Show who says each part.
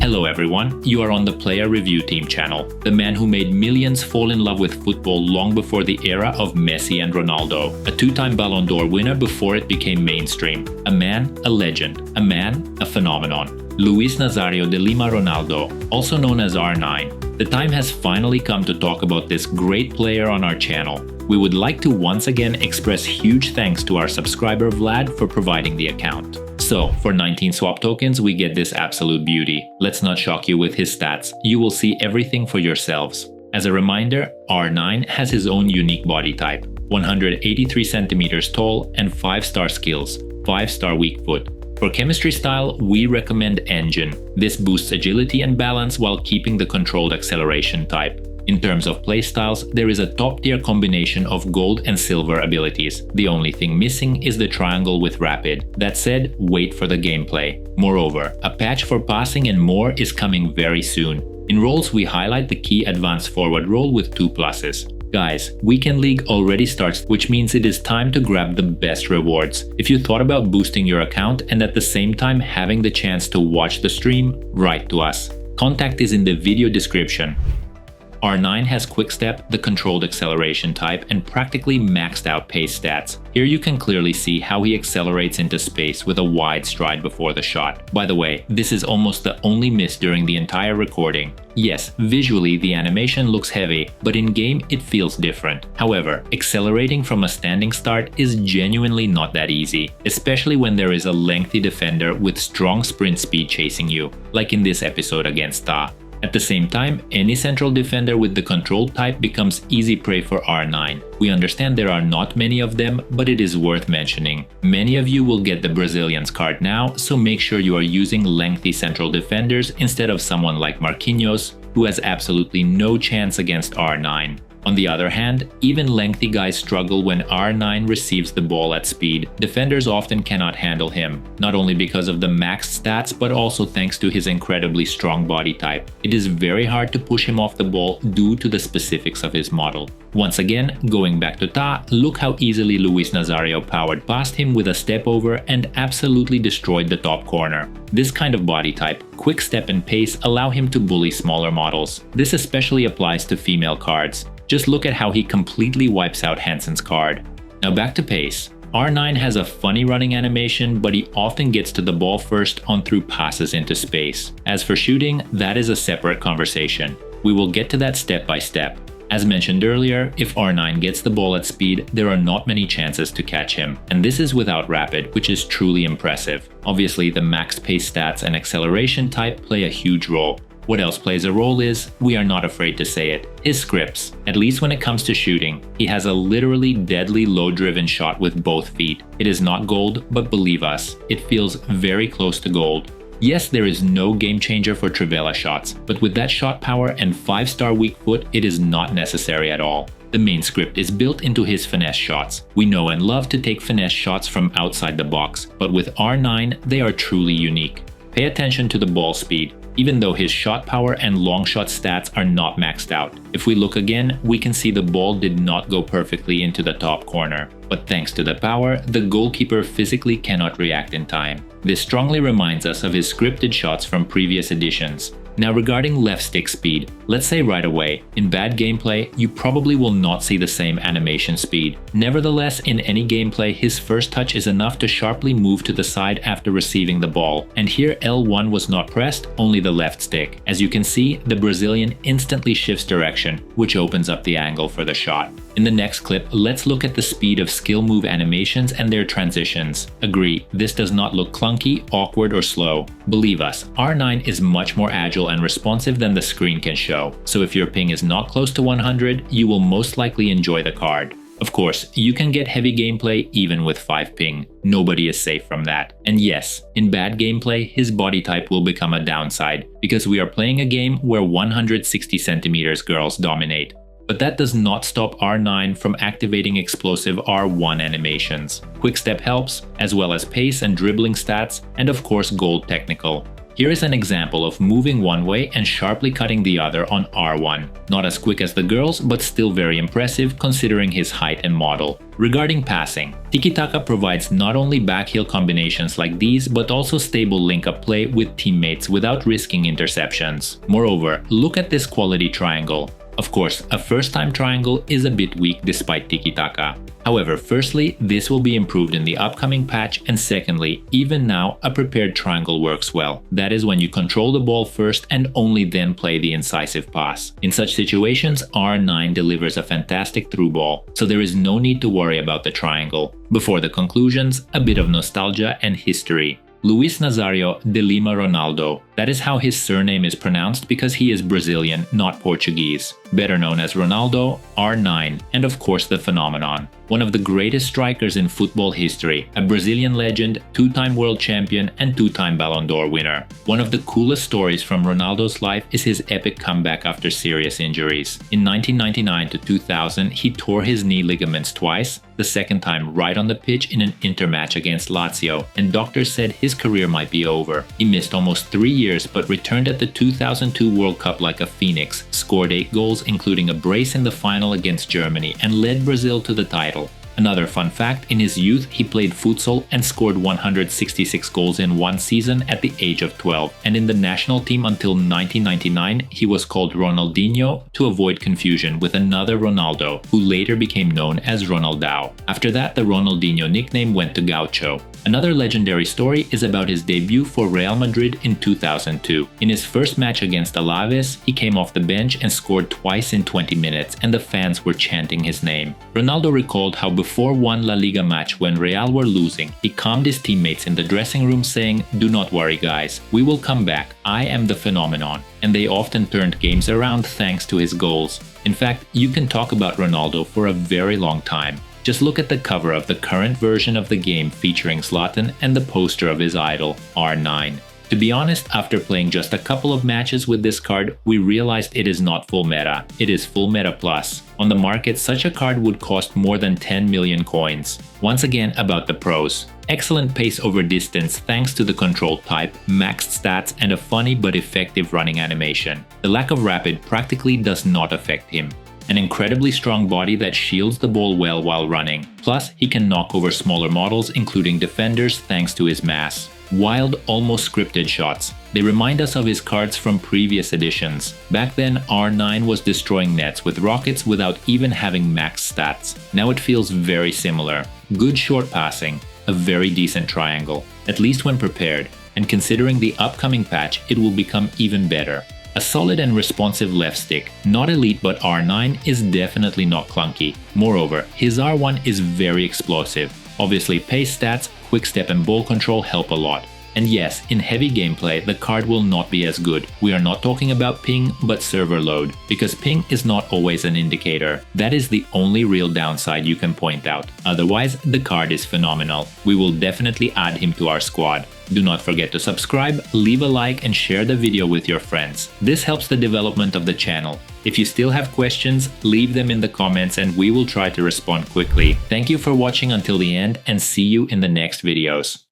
Speaker 1: Hello everyone, you are on the Player Review Team channel, the man who made millions fall in love with football long before the era of Messi and Ronaldo, a two-time Ballon d'Or winner before it became mainstream, a man, a legend, a man, a phenomenon. Luis Nazario de Lima Ronaldo, also known as R9. The time has finally come to talk about this great player on our channel. We would like to once again express huge thanks to our subscriber Vlad for providing the account. So, for 19 swap tokens, we get this absolute beauty. Let's not shock you with his stats, you will see everything for yourselves. As a reminder, R9 has his own unique body type, 183 centimeters tall and 5-star skills, 5-star weak foot. For chemistry style, we recommend Engine. This boosts agility and balance while keeping the controlled acceleration type. In terms of playstyles, there is a top-tier combination of gold and silver abilities. The only thing missing is the triangle with rapid. That said, wait for the gameplay. Moreover, a patch for passing and more is coming very soon. In roles, we highlight the key advanced forward role with 2 pluses. Guys, Weekend League already starts, which means it is time to grab the best rewards. If you thought about boosting your account and at the same time having the chance to watch the stream, write to us. Contact is in the video description. R9 has Quickstep, the controlled acceleration type, and practically maxed out pace stats. Here you can clearly see how he accelerates into space with a wide stride before the shot. By the way, this is almost the only miss during the entire recording. Yes, visually the animation looks heavy, but in-game it feels different. However, accelerating from a standing start is genuinely not that easy, especially when there is a lengthy defender with strong sprint speed chasing you, like in this episode against Ta. At the same time, any central defender with the controlled type becomes easy prey for R9. We understand there are not many of them, but it is worth mentioning. Many of you will get the Brazilians card now, so make sure you are using lengthy central defenders instead of someone like Marquinhos, who has absolutely no chance against R9. On the other hand, even lengthy guys struggle when R9 receives the ball at speed. Defenders often cannot handle him, not only because of the maxed stats but also thanks to his incredibly strong body type. It is very hard to push him off the ball due to the specifics of his model. Once again, going back to Ta, look how easily Luis Nazario powered past him with a step over and absolutely destroyed the top corner. This kind of body type, quick step and pace allow him to bully smaller models. This especially applies to female cards. Just look at how he completely wipes out Hansen's card. Now back to pace. R9 has a funny running animation, but he often gets to the ball first on through passes into space. As for shooting, that is a separate conversation. We will get to that step by step. As mentioned earlier, if R9 gets the ball at speed, there are not many chances to catch him. And this is without rapid, which is truly impressive. Obviously, the max pace stats and acceleration type play a huge role. What else plays a role is, we are not afraid to say it, his scripts. At least when it comes to shooting, he has a literally deadly low-driven shot with both feet. It is not gold, but believe us, it feels very close to gold. Yes, there is no game changer for Trivela shots, but with that shot power and 5-star weak foot, it is not necessary at all. The main script is built into his finesse shots. We know and love to take finesse shots from outside the box, but with R9, they are truly unique. Pay attention to the ball speed. Even though his shot power and long shot stats are not maxed out. If we look again, we can see the ball did not go perfectly into the top corner. But thanks to the power, the goalkeeper physically cannot react in time. This strongly reminds us of his scripted shots from previous editions. Now regarding left stick speed, let's say right away, in bad gameplay, you probably will not see the same animation speed. Nevertheless, in any gameplay, his first touch is enough to sharply move to the side after receiving the ball. And here L1 was not pressed, only the left stick. As you can see, the Brazilian instantly shifts direction, which opens up the angle for the shot. In the next clip, let's look at the speed of skill move animations and their transitions. Agree, this does not look clunky, awkward, or slow. Believe us, R9 is much more agile and responsive than the screen can show, so if your ping is not close to 100, you will most likely enjoy the card. Of course, you can get heavy gameplay even with 5 ping. Nobody is safe from that. And yes, in bad gameplay, his body type will become a downside, because we are playing a game where 160 centimeters girls dominate. But that does not stop R9 from activating explosive R1 animations. Quickstep helps, as well as pace and dribbling stats, and of course gold technical. Here is an example of moving one way and sharply cutting the other on R1. Not as quick as the girls, but still very impressive considering his height and model. Regarding passing, tiki-taka provides not only backheel combinations like these, but also stable link-up play with teammates without risking interceptions. Moreover, look at this quality triangle. Of course, a first-time triangle is a bit weak despite tiki-taka. However, firstly, this will be improved in the upcoming patch, and secondly, even now, a prepared triangle works well. That is when you control the ball first and only then play the incisive pass. In such situations, R9 delivers a fantastic through ball, so there is no need to worry about the triangle. Before the conclusions, a bit of nostalgia and history. Luis Nazario de Lima Ronaldo. That is how his surname is pronounced because he is Brazilian, not Portuguese. Better known as Ronaldo, R9, and of course the phenomenon. One of the greatest strikers in football history, a Brazilian legend, two-time world champion, and two-time Ballon d'Or winner. One of the coolest stories from Ronaldo's life is his epic comeback after serious injuries. In 1999 to 2000, he tore his knee ligaments twice, the second time right on the pitch in an intermatch against Lazio, and doctors said his career might be over. He missed almost 3 years but returned at the 2002 World Cup like a phoenix, scored 8 goals including a brace in the final against Germany, and led Brazil to the title. Another fun fact, in his youth he played futsal and scored 166 goals in one season at the age of 12, and in the national team until 1999 he was called Ronaldinho to avoid confusion with another Ronaldo, who later became known as Ronaldo. After that, the Ronaldinho nickname went to Gaucho. Another legendary story is about his debut for Real Madrid in 2002. In his first match against Alaves, he came off the bench and scored twice in 20 minutes, and the fans were chanting his name. Ronaldo recalled how before one La Liga match when Real were losing, he calmed his teammates in the dressing room saying, "Do not worry guys, we will come back, I am the phenomenon." And they often turned games around thanks to his goals. In fact, you can talk about Ronaldo for a very long time. Just look at the cover of the current version of the game featuring Zlatan and the poster of his idol, R9. To be honest, after playing just a couple of matches with this card, we realized it is not full meta, it is full meta plus. On the market, such a card would cost more than 10 million coins. Once again, about the pros. Excellent pace over distance thanks to the control type, maxed stats, and a funny but effective running animation. The lack of rapid practically does not affect him. An incredibly strong body that shields the ball well while running. Plus, he can knock over smaller models including defenders thanks to his mass. Wild, almost scripted shots. They remind us of his cards from previous editions. Back then, R9 was destroying nets with rockets without even having max stats. Now it feels very similar. Good short passing, a very decent triangle, at least when prepared, and considering the upcoming patch, it will become even better. A solid and responsive left stick, not elite but R9 is definitely not clunky. Moreover, his R1 is very explosive. Obviously pace stats, quick step and ball control help a lot. And yes, in heavy gameplay the card will not be as good. We are not talking about ping but server load, because ping is not always an indicator. That is the only real downside you can point out. Otherwise, the card is phenomenal. We will definitely add him to our squad. Do not forget to subscribe, leave a like and share the video with your friends. This helps the development of the channel. If you still have questions, leave them in the comments and we will try to respond quickly. Thank you for watching until the end and see you in the next videos.